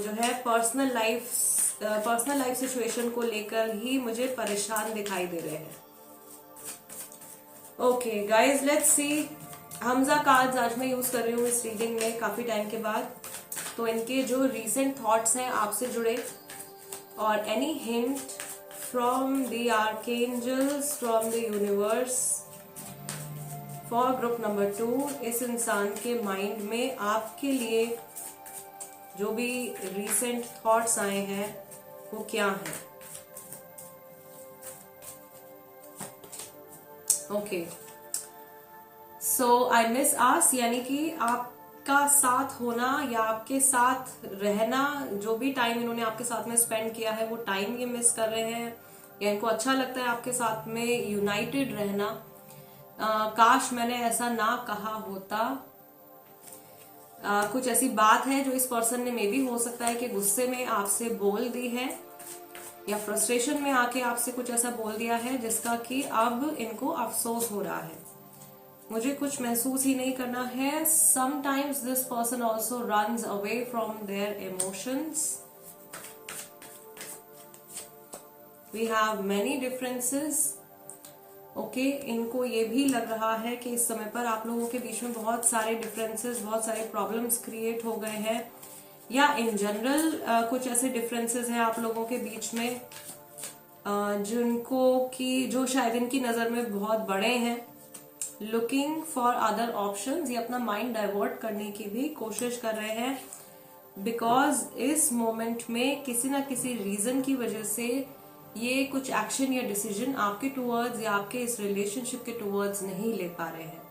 जो है पर्सनल लाइफ सिचुएशन को लेकर ही मुझे परेशान दिखाई दे रहे हैं. Okay guys, let's see. Hamza cards आज मैं यूज कर रही हूँ इस रीडिंग में काफी टाइम के बाद. तो इनके जो रीसेंट थॉट्स हैं आपसे जुड़े, और any hint from the archangels, from the universe for group number 2. इस इंसान के माइंड में आपके लिए जो भी recent thoughts आए हैं वो क्या है. ओके, सो आई मिस आस, यानी कि आपका साथ होना या आपके साथ रहना, जो भी टाइम इन्होंने आपके साथ में स्पेंड किया है वो टाइम ये मिस कर रहे हैं, या इनको अच्छा लगता है आपके साथ में यूनाइटेड रहना. काश मैंने ऐसा ना कहा होता. कुछ ऐसी बात है जो इस पर्सन ने मे बी हो सकता है कि गुस्से में आपसे बोल दी है, या फ्रस्ट्रेशन में आके आपसे कुछ ऐसा बोल दिया है जिसका कि अब इनको अफसोस हो रहा है. मुझे कुछ महसूस ही नहीं करना है. Sometimes this person also runs away from their emotions. We have many differences. Okay, इनको ये भी लग रहा है कि इस समय पर आप लोगों के बीच में बहुत सारे डिफरेंसेस, बहुत सारे प्रॉब्लम्स क्रिएट हो गए हैं, या इन जनरल कुछ ऐसे डिफरेंसेस हैं आप लोगों के बीच में जिनको कि जो शायद इनकी नजर में बहुत बड़े हैं. लुकिंग फॉर अदर ऑप्शंस, ये अपना माइंड डाइवर्ट करने की भी कोशिश कर रहे हैं, बिकॉज इस मोमेंट में किसी ना किसी रीजन की वजह से ये कुछ एक्शन या डिसीजन आपके टूवर्ड्स या आपके इस रिलेशनशिप के टूवर्ड्स नहीं ले पा रहे हैं.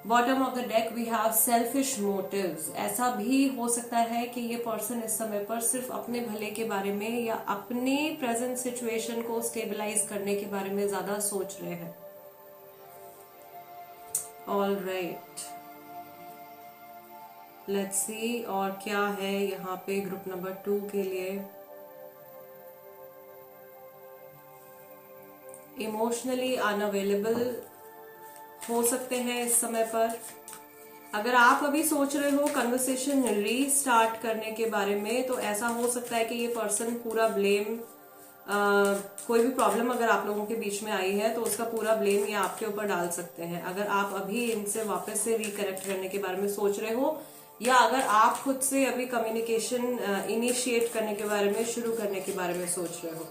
Bottom of the deck we have selfish motives. ऐसा भी हो सकता है कि ये पर्सन इस समय पर सिर्फ अपने भले के बारे में या अपने प्रेजेंट सिचुएशन को स्टेबलाइज करने के बारे में ज्यादा सोच रहे हैं. ऑल राइट, लेट्स सी और क्या है यहाँ पे ग्रुप नंबर 2 के लिए. इमोशनली अनअवेलेबल हो सकते हैं इस समय पर. अगर आप अभी सोच रहे हो कन्वर्सेशन रीस्टार्ट करने के बारे में, तो ऐसा हो सकता है कि ये पर्सन पूरा ब्लेम, कोई भी प्रॉब्लम अगर आप लोगों के बीच में आई है तो उसका पूरा ब्लेम ये आपके ऊपर डाल सकते हैं. अगर आप अभी इनसे वापस से रिकनेक्ट करने के बारे में सोच रहे हो, या अगर आप खुद से अभी कम्युनिकेशन इनिशिएट करने के बारे में, शुरू करने के बारे में सोच रहे हो.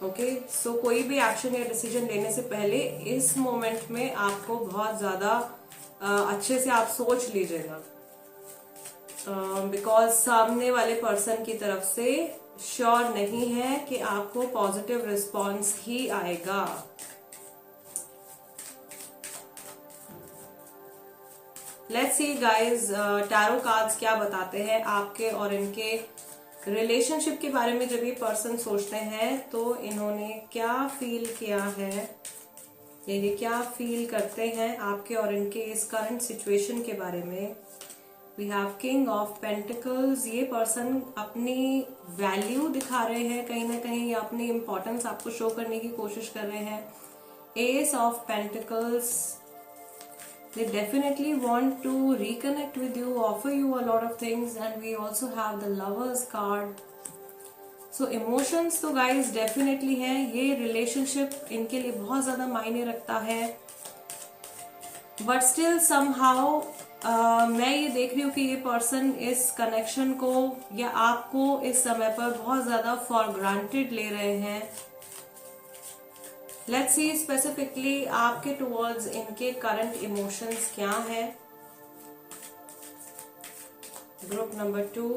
ओके, सो कोई भी एक्शन या डिसीजन लेने से पहले इस मोमेंट में आपको बहुत ज्यादा अच्छे से आप सोच लीजिएगा, बिकॉज सामने वाले पर्सन की तरफ से श्योर नहीं है कि आपको पॉजिटिव रिस्पॉन्स ही आएगा। Let's see guys, tarot cards क्या बताते हैं आपके और इनके रिलेशनशिप के बारे में। जब ये पर्सन सोचते हैं तो इन्होंने क्या फील किया है, या ये क्या फील करते हैं आपके और इनके इस करंट सिचुएशन के बारे में। We have king of pentacles. ये पर्सन अपनी वैल्यू दिखा रहे हैं कहीं ना कहीं, या अपनी इंपॉर्टेंस आपको शो करने की कोशिश कर रहे हैं। S of pentacles, they definitely want to reconnect with you, offer you a lot of things, and we also have the lovers card. So emotions तो guys definitely है, ये relationship इनके लिए बहुत ज्यादा मायने रखता है, but still somehow मैं ये देख रही हूँ कि ये पर्सन इस कनेक्शन को या आपको इस समय पर बहुत ज्यादा फॉर ग्रांटेड ले रहे हैं। लेट्स सी स्पेसिफिकली आपके टुवर्ड्स इनके करंट इमोशंस क्या है। Group number 2,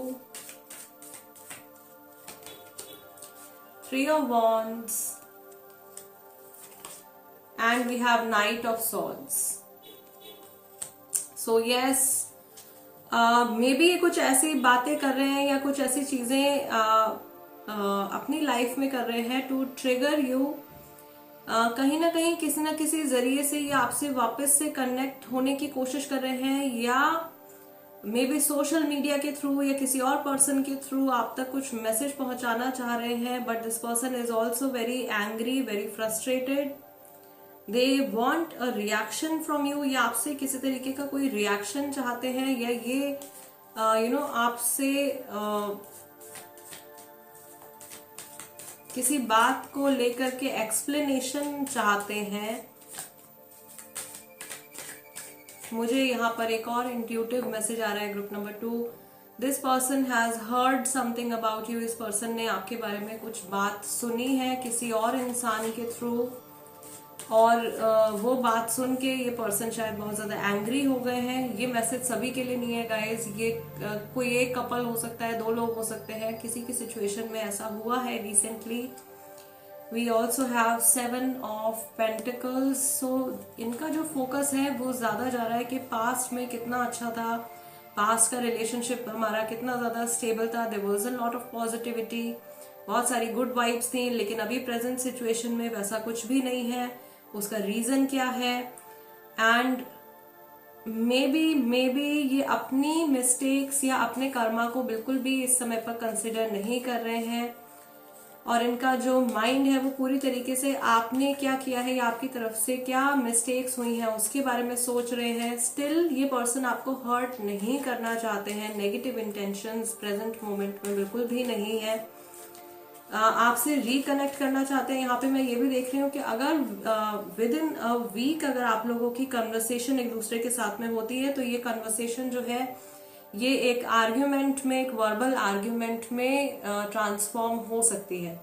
3 of Wands and we have Knight of Swords. So yes, may be कुछ ऐसी बातें कर रहे हैं या कुछ ऐसी चीजें अपनी लाइफ में कर रहे हैं टू ट्रिगर यू। कहीं ना कहीं किसी ना किसी जरिए से ये आपसे वापस से कनेक्ट होने की कोशिश कर रहे हैं, या मे बी सोशल मीडिया के थ्रू या किसी और पर्सन के थ्रू आप तक कुछ मैसेज पहुंचाना चाह रहे हैं। But this person is also very angry, very frustrated. They want a reaction from you, या आपसे किसी तरीके का कोई रिएक्शन चाहते हैं, या ये आपसे किसी बात को लेकर के एक्सप्लेनेशन चाहते हैं। मुझे यहाँ पर एक और इंट्यूटिव मैसेज आ रहा है group number 2, this person has heard something about you. इस पर्सन ने आपके बारे में कुछ बात सुनी है किसी और इंसान के थ्रू, और वो बात सुन के ये पर्सन शायद बहुत ज्यादा एंग्री हो गए हैं। ये मैसेज सभी के लिए नहीं है गाइज, ये कोई एक कपल हो सकता है, 2 लोग हो सकते हैं, किसी की सिचुएशन में ऐसा हुआ है recently. We also have 7 of pentacles. So इनका जो फोकस है वो ज्यादा जा रहा है कि पास्ट में कितना अच्छा था, पास्ट का रिलेशनशिप हमारा कितना ज्यादा स्टेबल था, there was a lot of positivity, बहुत सारी गुड वाइब्स थी। लेकिन अभी प्रेजेंट सिचुएशन में वैसा कुछ भी नहीं है। उसका रीजन क्या है, एंड मे बी ये अपनी मिस्टेक्स या अपने कर्मा को बिल्कुल भी इस समय पर कंसिडर नहीं कर रहे हैं, और इनका जो माइंड है वो पूरी तरीके से आपने क्या किया है या आपकी तरफ से क्या मिस्टेक्स हुई हैं उसके बारे में सोच रहे हैं। स्टिल ये पर्सन आपको हर्ट नहीं करना चाहते हैं, नेगेटिव इंटेंशंस प्रेजेंट मोमेंट में बिल्कुल भी नहीं है, आपसे रिकनेक्ट करना चाहते हैं। यहाँ पे मैं ये भी देख रही हूँ कि अगर विद इन अ वीक अगर आप लोगों की कन्वर्सेशन एक दूसरे के साथ में होती है तो ये कन्वर्सेशन जो है ये एक आर्ग्यूमेंट में, एक वर्बल आर्ग्यूमेंट में ट्रांसफॉर्म हो सकती है।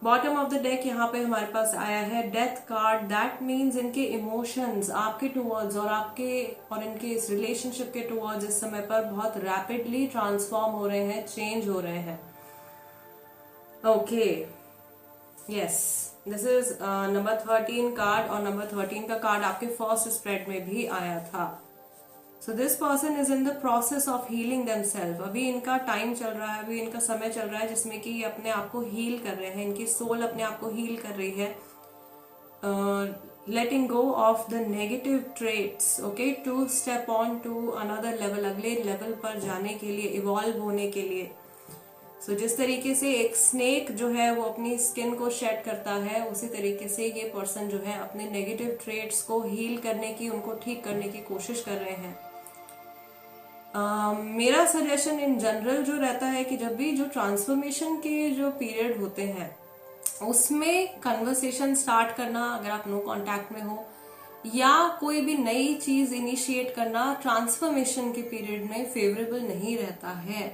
बॉटम ऑफ द डेक यहाँ पे हमारे पास आया है डेथ कार्ड। दैट मीन्स इनके इमोशंस आपके टुवर्ड्स और इनके इस रिलेशनशिप के टुवर्ड्स इस समय पर बहुत रैपिडली ट्रांसफॉर्म हो रहे हैं, चेंज हो रहे हैं। Okay, yes, this is number 13 card, और नंबर 13 का कार्ड आपके फर्स्ट स्प्रेड में भी आया था। So this person is in the process of healing themselves. अभी इनका टाइम चल रहा है, अभी इनका समय चल रहा है जिसमें कि ये अपने आप को हील कर रहे हैं, इनकी सोल अपने आप को हील कर रही है, letting go of the negative traits, okay, to step on to another level, अगले लेवल पर जाने के लिए, इवॉल्व होने के लिए। सो जिस तरीके से एक स्नेक जो है वो अपनी स्किन को शेड करता है, उसी तरीके से ये पर्सन जो है अपने नेगेटिव ट्रेट्स को हील करने की, उनको ठीक करने की कोशिश कर रहे हैं। मेरा सजेशन इन जनरल जो रहता है कि जब भी जो ट्रांसफॉर्मेशन के जो पीरियड होते हैं उसमें कन्वर्सेशन स्टार्ट करना, अगर आप नो कांटेक्ट में हो, या कोई भी नई चीज इनिशिएट करना ट्रांसफॉर्मेशन के पीरियड में फेवरेबल नहीं रहता है।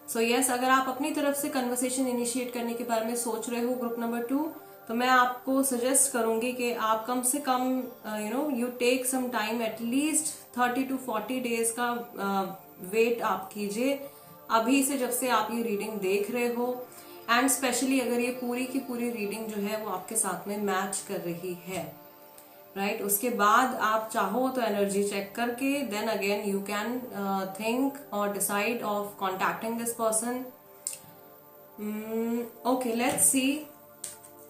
सो यस, अगर आप अपनी तरफ से कन्वर्सेशन इनिशिएट करने के बारे में सोच रहे हो ग्रुप नंबर 2, तो मैं आपको सजेस्ट करूंगी कि आप कम से कम you take some time, at least 30 to 40 days का वेट आप कीजिए अभी से, जब से आप ये रीडिंग देख रहे हो, एंड स्पेशली अगर ये पूरी की पूरी रीडिंग जो है वो आपके साथ में मैच कर रही है, राइट। उसके बाद आप चाहो तो एनर्जी चेक करके then again you can think और decide of contacting this person. Okay, let's see.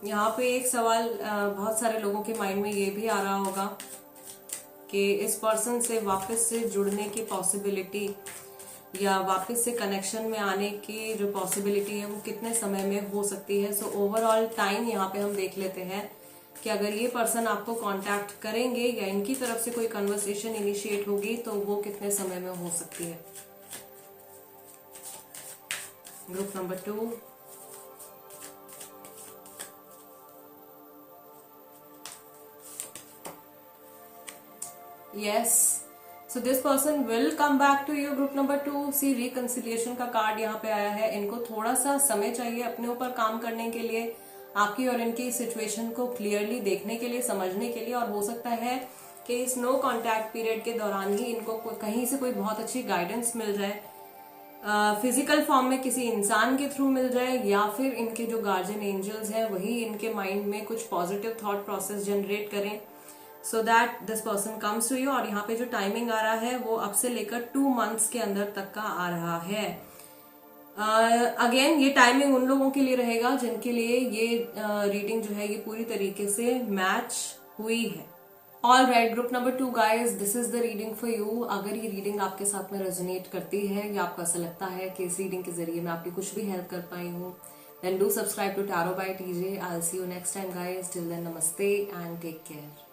यहाँ पे एक सवाल बहुत सारे लोगों के माइंड में ये भी आ रहा होगा कि इस पर्सन से वापस से जुड़ने की पॉसिबिलिटी या वापस से कनेक्शन में आने की जो पॉसिबिलिटी है वो कितने समय में हो सकती है। सो ओवरऑल टाइम यहाँ पे हम देख लेते हैं कि अगर ये पर्सन आपको कांटेक्ट करेंगे या इनकी तरफ से कोई कन्वर्सेशन इनिशिएट होगी तो वो कितने समय में हो सकती है। Group number 2, yes, so this person will come back to you. Group number 2, see reconciliation का कार्ड यहाँ पे आया है। इनको थोड़ा सा समय चाहिए अपने ऊपर काम करने के लिए, आपकी और इनकी सिचुएशन को क्लियरली देखने के लिए, समझने के लिए, और हो सकता है कि इस नो कांटेक्ट पीरियड के दौरान ही इनको कहीं से कोई बहुत अच्छी गाइडेंस मिल जाए, फिजिकल फॉर्म में किसी इंसान के थ्रू मिल जाए, या फिर इनके जो गार्जियन एंजल्स हैं वही इनके माइंड में कुछ पॉजिटिव थॉट प्रोसेस जनरेट करें, so that this person comes to you. और यहाँ पे जो टाइमिंग आ रहा है वो अब से लेकर 2 months के अंदर तक का आ रहा है। अगेन ये टाइमिंग उन लोगों के लिए रहेगा जिनके लिए ये रीडिंग जो है ये पूरी तरीके से मैच हुई है। All right, group number 2 guys, this is the reading for you. अगर ये रीडिंग आपके साथ में रेजोनेट करती है या आपको ऐसा लगता है कि इस रीडिंग के जरिए मैं आपकी कुछ भी हेल्प कर पाई हूँ, then do subscribe to tarot by TJ. I will see you next time guys. Till then नमस्ते एंड टेक केयर।